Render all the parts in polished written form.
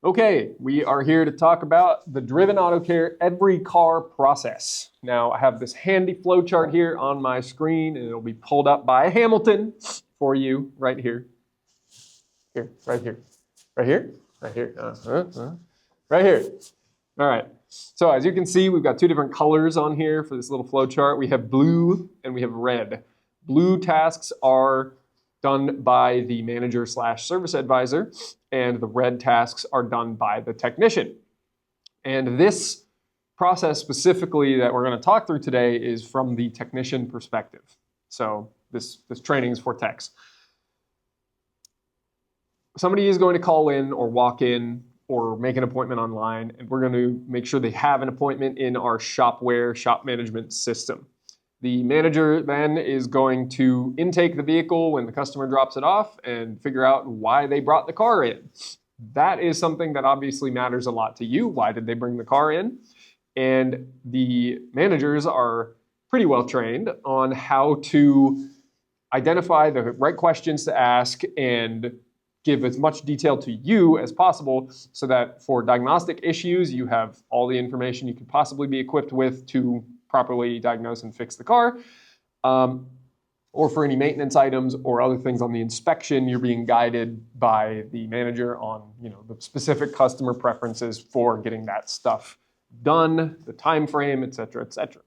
Okay, we are here to talk about the Driven Auto Care every car process. Now, I have this handy flow chart here on my screen, and it'll be pulled up by Hamilton for you right here. Here, right here. Right here? Right here. Right here. All right. So as you can see, we've got two different colors on here for this little flow chart. We have blue and we have red. Blue tasks are done by the manager / service advisor, and the red tasks are done by the technician. And this process specifically that we're going to talk through today is from the technician perspective. So this training is for techs. Somebody is going to call in or walk in or make an appointment online, and we're going to make sure they have an appointment in our Shopware shop management system. The manager then is going to intake the vehicle when the customer drops it off and figure out why they brought the car in. That is something that obviously matters a lot to you. Why did they bring the car in? And the managers are pretty well trained on how to identify the right questions to ask and give as much detail to you as possible so that for diagnostic issues, you have all the information you could possibly be equipped with to properly diagnose and fix the car, or for any maintenance items or other things on the inspection, you're being guided by the manager on, the specific customer preferences for getting that stuff done, the time frame, et cetera, et cetera.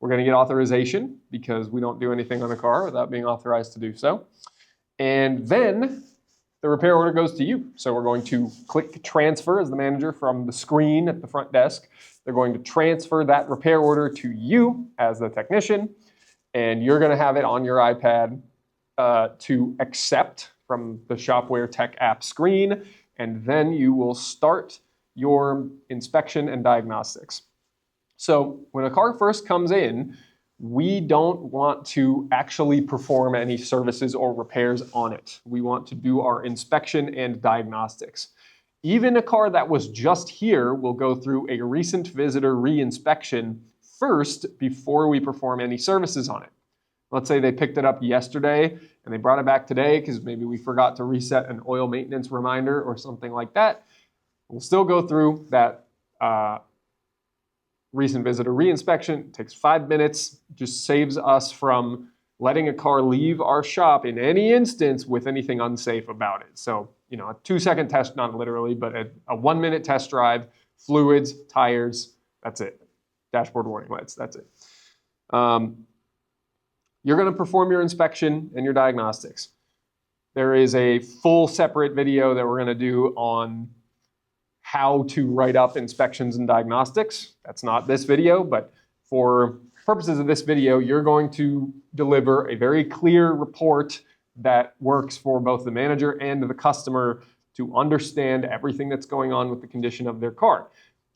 We're going to get authorization because we don't do anything on a car without being authorized to do so. And then the repair order goes to you. So we're going to click transfer as the manager from the screen at the front desk. They're going to transfer that repair order to you as the technician, and you're going to have it on your iPad to accept from the Shopware Tech app screen, and then you will start your inspection and diagnostics. So when a car first comes in, we don't want to actually perform any services or repairs on it. We want to do our inspection and diagnostics. Even a car that was just here will go through a recent visitor re-inspection first before we perform any services on it. Let's say they picked it up yesterday and they brought it back today because maybe we forgot to reset an oil maintenance reminder or something like that. We'll still go through that recent visitor re-inspection. It takes 5 minutes, just saves us from letting a car leave our shop in any instance with anything unsafe about it. So, a 2-second test, not literally, but a 1-minute test drive, fluids, tires, that's it. Dashboard warning lights, that's it. You're going to perform your inspection and your diagnostics. There is a full separate video that we're going to do on how to write up inspections and diagnostics. That's not this video, but for purposes of this video, you're going to deliver a very clear report that works for both the manager and the customer to understand everything that's going on with the condition of their car.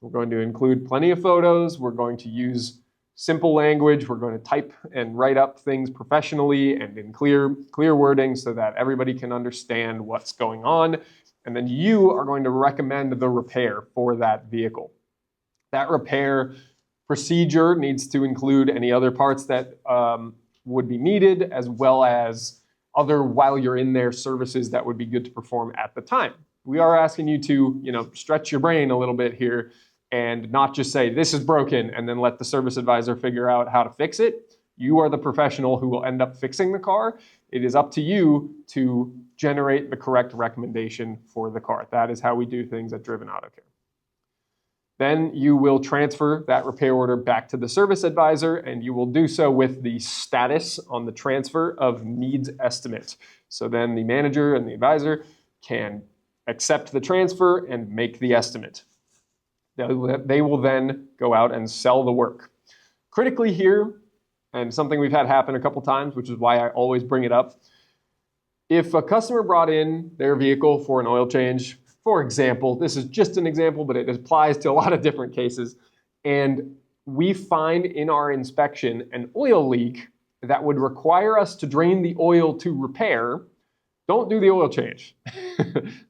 We're going to include plenty of photos. We're going to use simple language. We're going to type and write up things professionally and in clear wording so that everybody can understand what's going on. And then you are going to recommend the repair for that vehicle. That repair procedure needs to include any other parts that would be needed, as well as other while you're in there services that would be good to perform at the time. We are asking you to, stretch your brain a little bit here and not just say this is broken and then let the service advisor figure out how to fix it. You are the professional who will end up fixing the car. It is up to you to generate the correct recommendation for the car. That is how we do things at Driven Auto Care. Then you will transfer that repair order back to the service advisor, and you will do so with the status on the transfer of needs estimate. So then the manager and the advisor can accept the transfer and make the estimate. They will then go out and sell the work. Critically here, and something we've had happen a couple times, which is why I always bring it up, if a customer brought in their vehicle for an oil change, for example, this is just an example, but it applies to a lot of different cases, and we find in our inspection an oil leak that would require us to drain the oil to repair, don't do the oil change.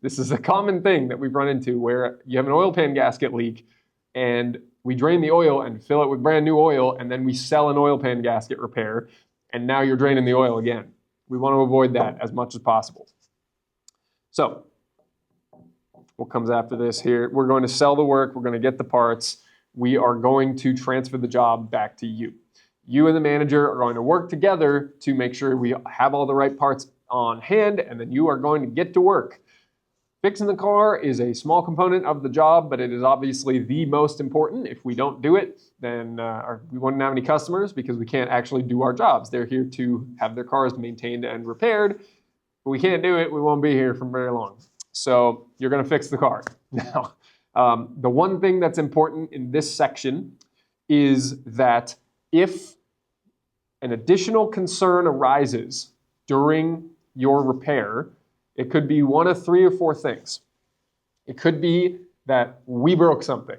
This is a common thing that we've run into where you have an oil pan gasket leak and we drain the oil and fill it with brand new oil, and then we sell an oil pan gasket repair, and now you're draining the oil again. We want to avoid that as much as possible. So what comes after this here. We're going to sell the work. We're going to get the parts. We are going to transfer the job back to you. You and the manager are going to work together to make sure we have all the right parts on hand, and then you are going to get to work. Fixing the car is a small component of the job, but it is obviously the most important. If we don't do it, then we wouldn't have any customers because we can't actually do our jobs. They're here to have their cars maintained and repaired. If we can't do it, we won't be here for very long. So you're going to fix the car. Now, the one thing that's important in this section is that if an additional concern arises during your repair, it could be one of 3 or 4 things. It could be that we broke something.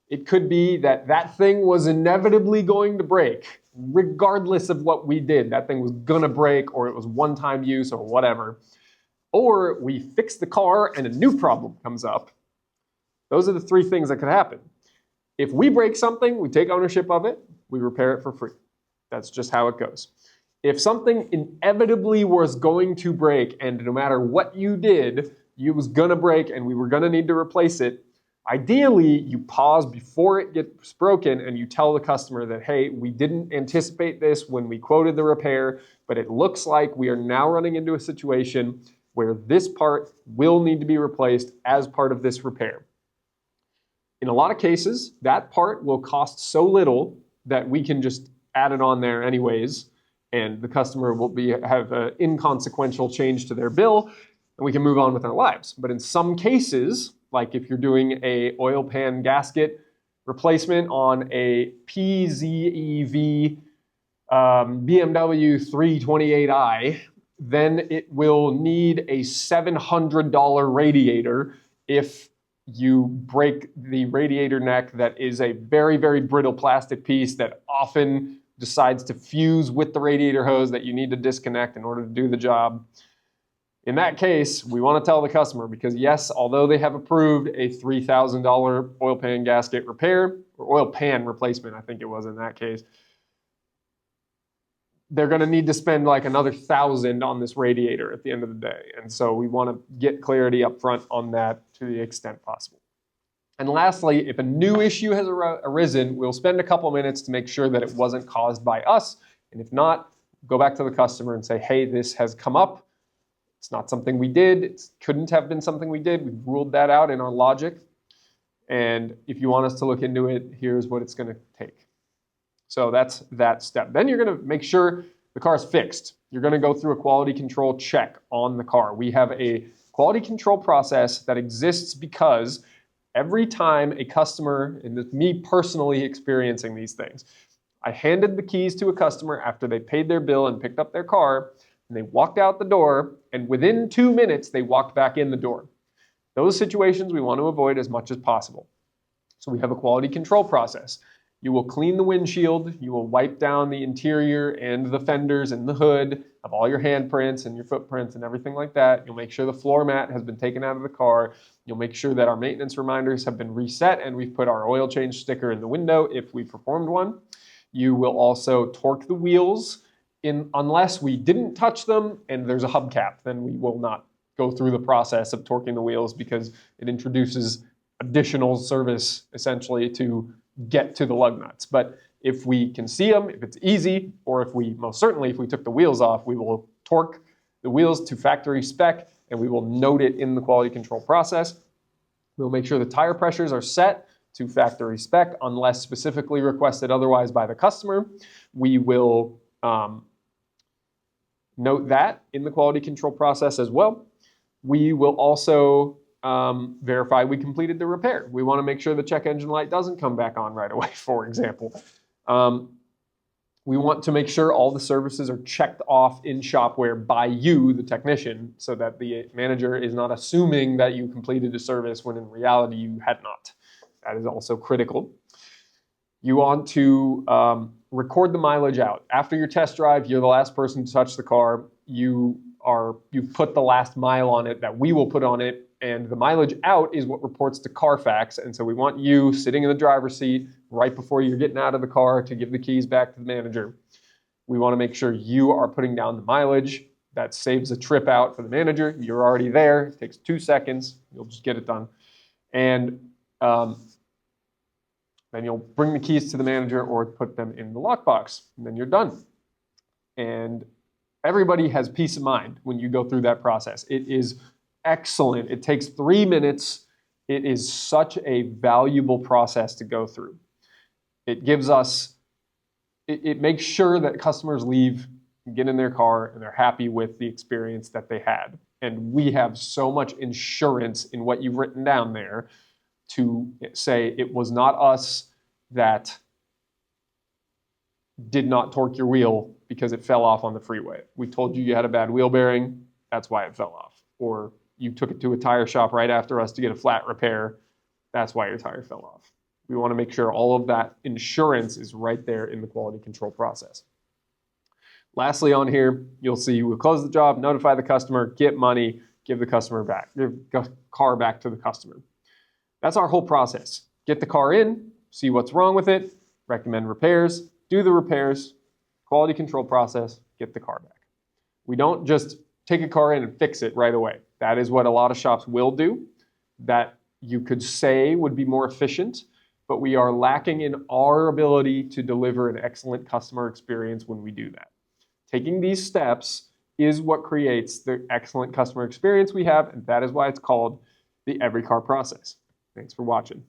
It could be that that thing was inevitably going to break, regardless of what we did. That thing was gonna break, or it was one-time use, or whatever. Or we fix the car and a new problem comes up. Those are the 3 things that could happen. If we break something, we take ownership of it, we repair it for free. That's just how it goes. If something inevitably was going to break, and no matter what you did, it was gonna break and we were gonna need to replace it, ideally you pause before it gets broken and you tell the customer that, hey, we didn't anticipate this when we quoted the repair, but it looks like we are now running into a situation where this part will need to be replaced as part of this repair. In a lot of cases, that part will cost so little that we can just add it on there anyways, and the customer will have an inconsequential change to their bill, and we can move on with our lives. But in some cases, like if you're doing a oil pan gasket replacement on a PZEV BMW 328i, then it will need a $700 radiator if you break the radiator neck. That is a very, very brittle plastic piece that often decides to fuse with the radiator hose that you need to disconnect in order to do the job. In that case, we want to tell the customer, because yes, although they have approved a $3,000 oil pan gasket repair, or oil pan replacement, I think it was in that case, they're going to need to spend like another $1,000 on this radiator at the end of the day. And so we want to get clarity up front on that to the extent possible. And lastly, if a new issue has arisen, we'll spend a couple minutes to make sure that it wasn't caused by us. And if not, go back to the customer and say, hey, this has come up. It's not something we did. It couldn't have been something we did. We've ruled that out in our logic. And if you want us to look into it, here's what it's going to take. So that's that step. Then you're going to make sure the car is fixed. You're going to go through a quality control check on the car. We have a quality control process that exists because every time a customer, and this is me personally experiencing these things, I handed the keys to a customer after they paid their bill and picked up their car, and they walked out the door, and within 2 minutes, they walked back in the door. Those situations we want to avoid as much as possible. So we have a quality control process. You will clean the windshield, you will wipe down the interior and the fenders and the hood of all your handprints and your footprints and everything like that. You'll make sure the floor mat has been taken out of the car. You'll make sure that our maintenance reminders have been reset and we've put our oil change sticker in the window if we performed one. You will also torque the wheels unless we didn't touch them and there's a hubcap, then we will not go through the process of torquing the wheels because it introduces additional service essentially to get to the lug nuts. But if we can see them, if it's easy, or if we took the wheels off, we will torque the wheels to factory spec and we will note it in the quality control process. We'll make sure the tire pressures are set to factory spec unless specifically requested otherwise by the customer. We will note that in the quality control process as well. We will also verify we completed the repair. We want to make sure the check engine light doesn't come back on right away, for example. We want to make sure all the services are checked off in shopware by you, the technician, so that the manager is not assuming that you completed a service when in reality you had not. That is also critical. You want to record the mileage out. After your test drive, you're the last person to touch the car. You've put the last mile on it that we will put on it, and the mileage out is what reports to Carfax. And so we want you sitting in the driver's seat right before you're getting out of the car to give the keys back to the manager. We want to make sure you are putting down the mileage. That saves a trip out for the manager. You're already there. It takes 2 seconds. You'll just get it done. And then you'll bring the keys to the manager or put them in the lockbox, and then you're done. And everybody has peace of mind when you go through that process. It is excellent. It takes 3 minutes. It is such a valuable process to go through. It gives us, it makes sure that customers leave, get in their car, and they're happy with the experience that they had. And we have so much insurance in what you've written down there to say it was not us that did not torque your wheel because it fell off on the freeway. We told you you had a bad wheel bearing, that's why it fell off. Or you took it to a tire shop right after us to get a flat repair, that's why your tire fell off. We want to make sure all of that insurance is right there in the quality control process. Lastly on here, you'll see we'll close the job, notify the customer, get money, give the customer back, give the car back to the customer. That's our whole process. Get the car in, see what's wrong with it, recommend repairs, do the repairs, quality control process, get the car back. We don't just take a car in and fix it right away. That is what a lot of shops will do. That you could say would be more efficient, but we are lacking in our ability to deliver an excellent customer experience when we do that. Taking these steps is what creates the excellent customer experience we have, and that is why it's called the Every Car process. Thanks for watching.